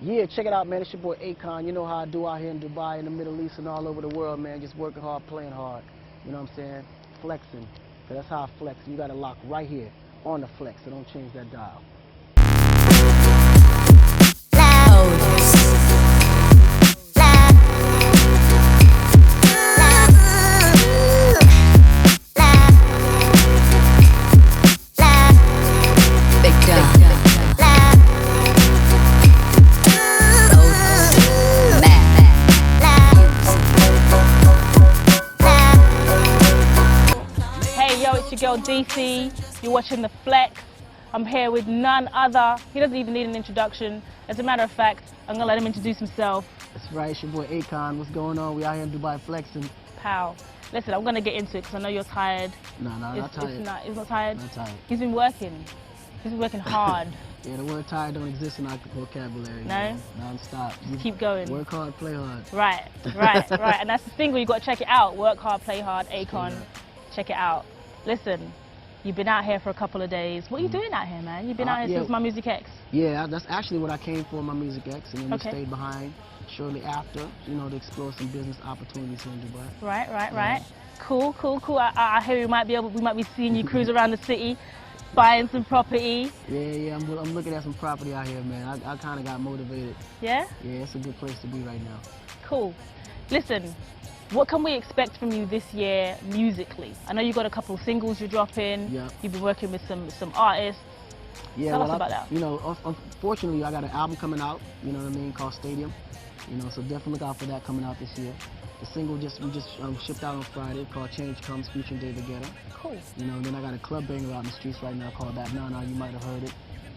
Yeah, check it out, man. It's your boy Akon. You know how I do out here in Dubai, in the Middle East, and all over the world, man. Just working hard, playing hard. You know what I'm saying? Flexing. Cause that's how I flex. You got to lock right here on the flex, so don't change that dial. It's your girl DC, you're watching The Flex. I'm here with none other, he doesn't even need an introduction. As a matter of fact, I'm gonna let him introduce himself. That's right, it's your boy Akon. What's going on? We out here in Dubai flexing. Pal, listen, I'm gonna get into it because I know you're tired. No, not tired. He's not tired? Not tired. He's been working. He's been working hard. Yeah, the word tired don't exist in our vocabulary. No? Non-stop. Just keep going. Work hard, play hard. Right. And that's the single, you got to check it out. Work hard, play hard, Akon. Check it out. Listen, you've been out here for a couple of days. What are you doing out here, man? You've been out here since My Music X. Yeah, that's actually what I came for, My Music X, and then we Okay. stayed behind shortly after, you know, to explore some business opportunities here in Dubai. Right. Cool. I hear we might be seeing you cruise around the city, buying some property. Yeah, I'm looking at some property out here, man. I kind of got motivated. Yeah? Yeah, it's a good place to be right now. Cool. Listen, what can we expect from you this year musically? I know you got a couple of singles you're dropping. Yeah. You've been working with some artists. Yeah, Tell us about that. You know, unfortunately, I got an album coming out, you know what I mean, called Stadium. You know, so definitely look out for that coming out this year. The single we just shipped out on Friday called Change Comes featuring David Guetta. Cool. You know, and then I got a club banger out in the streets right now called That Now. You might have heard it.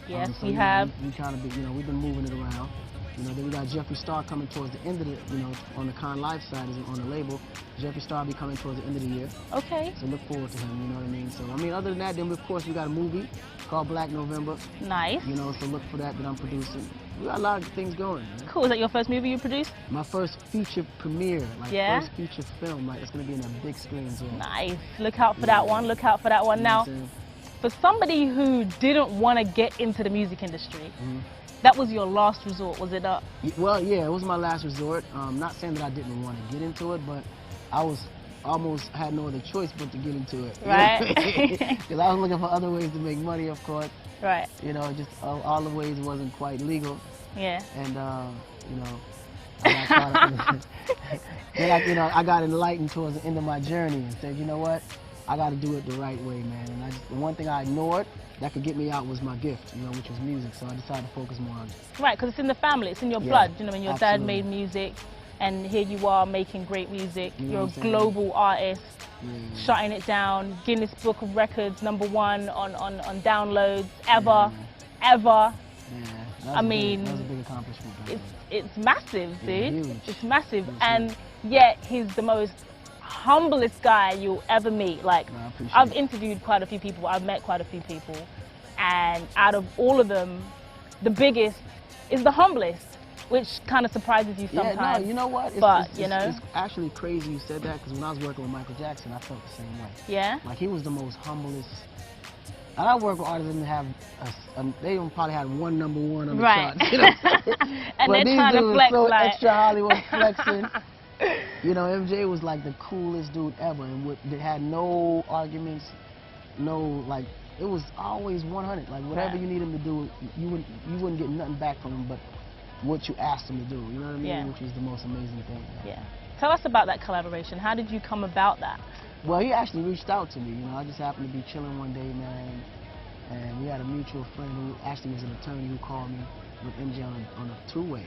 Yes, so, we have. We kind of, you know, we've been moving it around. You know, then we got Jeffree Star coming towards the end of the, you know, on the Con Live side, on the label. Jeffree Star will be coming towards the end of the year. Okay. So look forward to him, you know what I mean? So, I mean, other than that, then of course we got a movie called Black November. Nice. You know, so look for that I'm producing. We got a lot of things going, man. Cool. Is that your first movie you produced? My first feature premiere, Yeah? first feature film, like it's gonna be in a big screen as well. Nice. Look out for that one. Look out for that one. You know Now, for somebody who didn't want to get into the music industry, Mm-hmm. that was your last resort, was it not? Well, yeah, it was my last resort. Not saying that I didn't want to get into it, but I was almost had no other choice but to get into it. Right. Because I was looking for other ways to make money, of course. Right. You know, just all the ways wasn't quite legal. Yeah. And, you know, I got caught up in then I got enlightened towards the end of my journey and said, you know what, I got to do it the right way, man. And the one thing I ignored that could get me out was my gift, you know, which was music. So I decided to focus more on it. Right, because it's in the family, it's in your blood. You know, when your dad made music, and here you are making great music. You know You're a what I'm global artist, shutting it down. Guinness Book of Records, #1 on downloads ever. Yeah, I mean, that was a big accomplishment. it's massive, dude. Huge. It's massive, Huge. and yet he's the most humblest guy you'll ever meet. Like, No, I appreciate I've it. interviewed quite a few people, I've met quite a few people, and out of all of them, the biggest is the humblest, which kind of surprises you sometimes. Yeah, no, you know what? It's actually crazy you said that, because when I was working with Micheal Jackson, I felt the same way. Yeah? Like, he was the most humblest. And I work with artists that didn't have, they don't probably had one #1 on the Right. charts. You know what I'm saying? And But they're these trying to dudes flex were so like... extra Hollywood flexing. You know, MJ was like the coolest dude ever, and they had no arguments, no, like, it was always 100. Like, whatever Right. you need him to do, you wouldn't get nothing back from him but what you asked him to do, you know what I mean? Yeah. Which was the most amazing thing. Yeah. Tell us about that collaboration. How did you come about that? Well, he actually reached out to me, you know, I just happened to be chilling one day, man, and we had a mutual friend who actually was an attorney who called me with MJ on a two-way.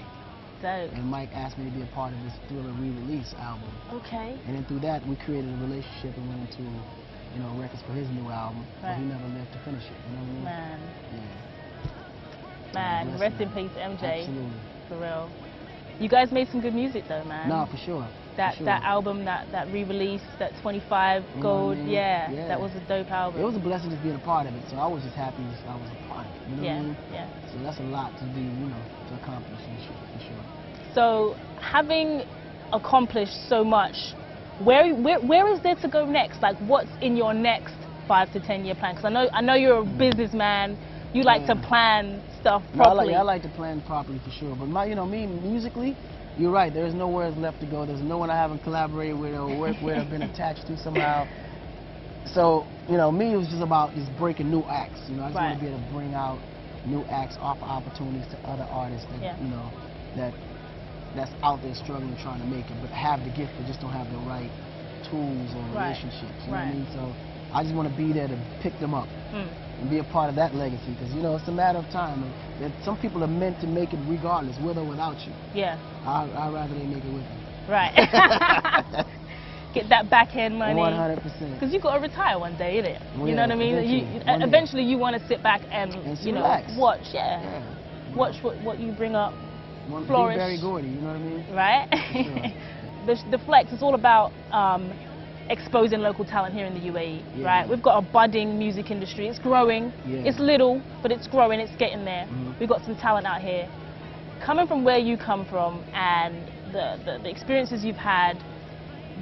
Dope. And Mike asked me to be a part of this Thriller re-release album. Okay. And then through that, we created a relationship and went into, you know, records for his new album, but he never lived to finish it, you know what I mean? Man. Yeah. Man, rest in peace, MJ. Absolutely. For real. You guys made some good music though, man. No, for sure. That for sure. that album, that re-release, that 25 You know gold, what I mean? yeah, Yeah. that was a dope album. It was a blessing just being a part of it, so I was just happy I was a part of it, you know what I mean? Yeah. So that's a lot to do, you know, to accomplish for sure. So having accomplished so much, where is there to go next? Like, what's in your next 5 to 10 year plan? Because I know you're a businessman. You like to plan stuff No, properly. I like to plan properly for sure. But me musically, you're right. There's nowhere else left to go. There's no one I haven't collaborated with or worked with or been attached to somehow. So, me, it was just about just breaking new acts. I just want to be able to bring out new acts, offer opportunities to other artists that, that's out there struggling, trying to make it, but have the gift, but just don't have the right tools or relationships. You know what I mean? So I just want to be there to pick them up and be a part of that legacy, because it's a matter of time. And some people are meant to make it regardless, with or without you. Yeah. I'd rather they make it with me. Right. Get that backhand money. 100%. Because you got to retire one day, innit? Well, you know what I mean? Eventually you want to sit back and relax. Watch. Watch what you bring up. Flourish. Be Barry Gordy, you know what I mean? Right? Sure. the Flex is all about exposing local talent here in the UAE, right? We've got a budding music industry. It's growing. It's little, but it's growing. It's getting there. We've got some talent out here. Coming from where you come from and the experiences you've had,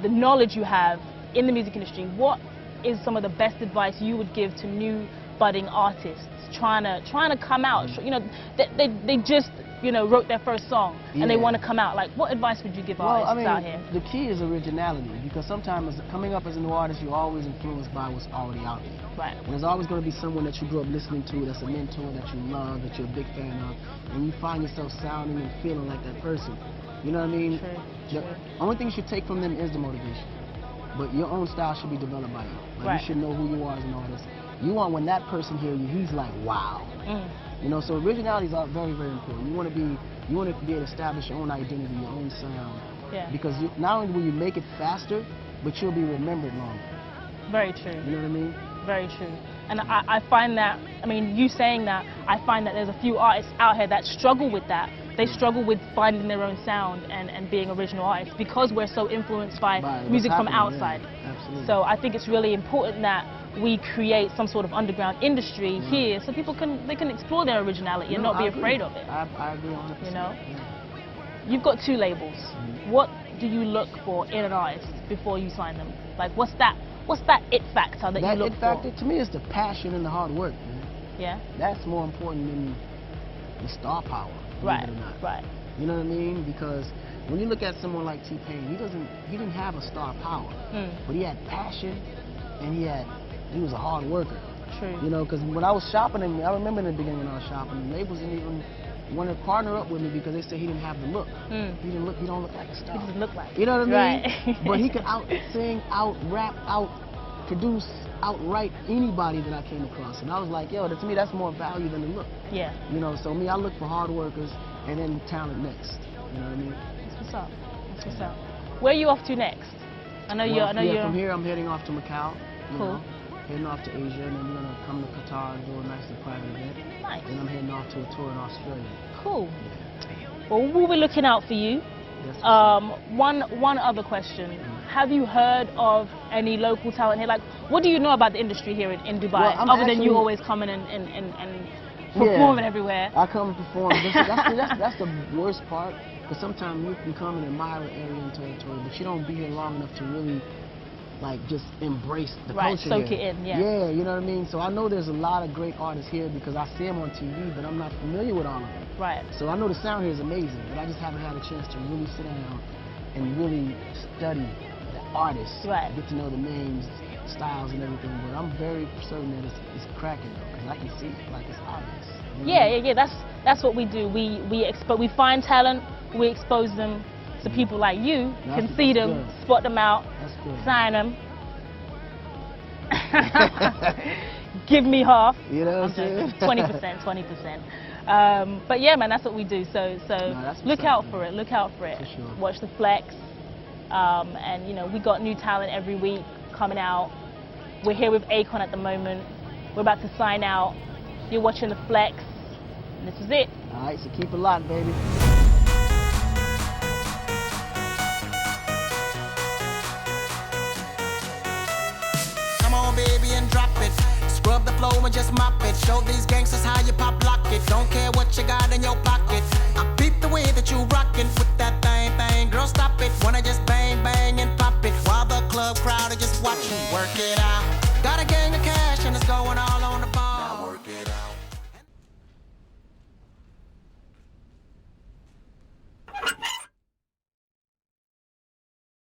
the knowledge you have in the music industry, what is some of the best advice you would give to new budding artists trying to come out? They just wrote their first song and they want to come out. Like, what advice would you give artists out here? The key is originality, because sometimes coming up as a new artist, you're always influenced by what's already out there. Right. And there's always going to be someone that you grew up listening to, that's a mentor that you love, that you're a big fan of, and you find yourself sounding and feeling like that person. You know what I mean? True. The only thing you should take from them is the motivation. But your own style should be developed by you. Like, you should know who you are as an artist. You want, when that person hears you, he's like, wow. So originalities are very, very important. You want to be able to establish your own identity, your own sound. Yeah. Because not only will you make it faster, but you'll be remembered longer. Very true. You know what I mean? Very true. And I find that, you saying that, I find that there's a few artists out here that struggle with that. They struggle with finding their own sound and being original artists, because we're so influenced by music from outside. Yeah, absolutely. So I think it's really important that we create some sort of underground industry here, so people can explore their originality and not be afraid of it. I agree 100%. Yeah. You've got 2 labels. What do you look for in an artist before you sign them? Like, what's that it factor that you look for? That it factor, to me, is the passion and the hard work, man. Yeah. That's more important than the star power. Right. Right. You know what I mean? Because when you look at someone like T-Pain, he didn't have a star power, but he had passion, and he was a hard worker. True. Because when I was shopping him, I remember in the beginning when I was shopping him, labels didn't even want to partner up with me because they said he didn't have the look. He don't look like a star. He doesn't look like it. You know what I mean? Right. But he could out-sing, out-rap, out-produce, outright anybody that I came across. And I was like, to me, that's more value than the look. Yeah. So me, I look for hard workers and then talent next. You know what I mean? That's what's up. Where are you off to next? I know you're. From here, I'm heading off to Micheal. Cool. Heading off to Asia, and then we're gonna come to Qatar and do a nice and private event. Nice. And I'm heading off to a tour in Australia. Cool. Well, we'll be looking out for you. One other question. Have you heard of any local talent here? Like, what do you know about the industry here in Dubai, other than you always coming and performing everywhere? I come and perform. That's the worst part, because sometimes you can come and admire an area and territory, but you don't be here long enough to really, just embrace the culture soak here. it in, yeah. Yeah, you know what I mean? So I know there's a lot of great artists here because I see them on TV, but I'm not familiar with all of them. Right. So I know the sound here is amazing, but I just haven't had a chance to really sit down and really study the artists, get to know the names, styles, and everything. But I'm very certain that it's cracking, though, because I can see it, it's obvious. Yeah. That's what we do. We find talent, we expose them, so people like you can see them, spot them out, sign them. Give me half. You know what I'm saying? 20%. But yeah, man, that's what we do. So look out for it. Look out for it. For sure. Watch the Flex. And we got new talent every week coming out. We're here with Akon at the moment. We're about to sign out. You're watching the Flex. And this is it. All right, so keep it locked, baby. Come on, baby, and drop it. Scrub the flow and just mop it. Show these gangsters how you pop lock it. Don't care what you got in your pocket.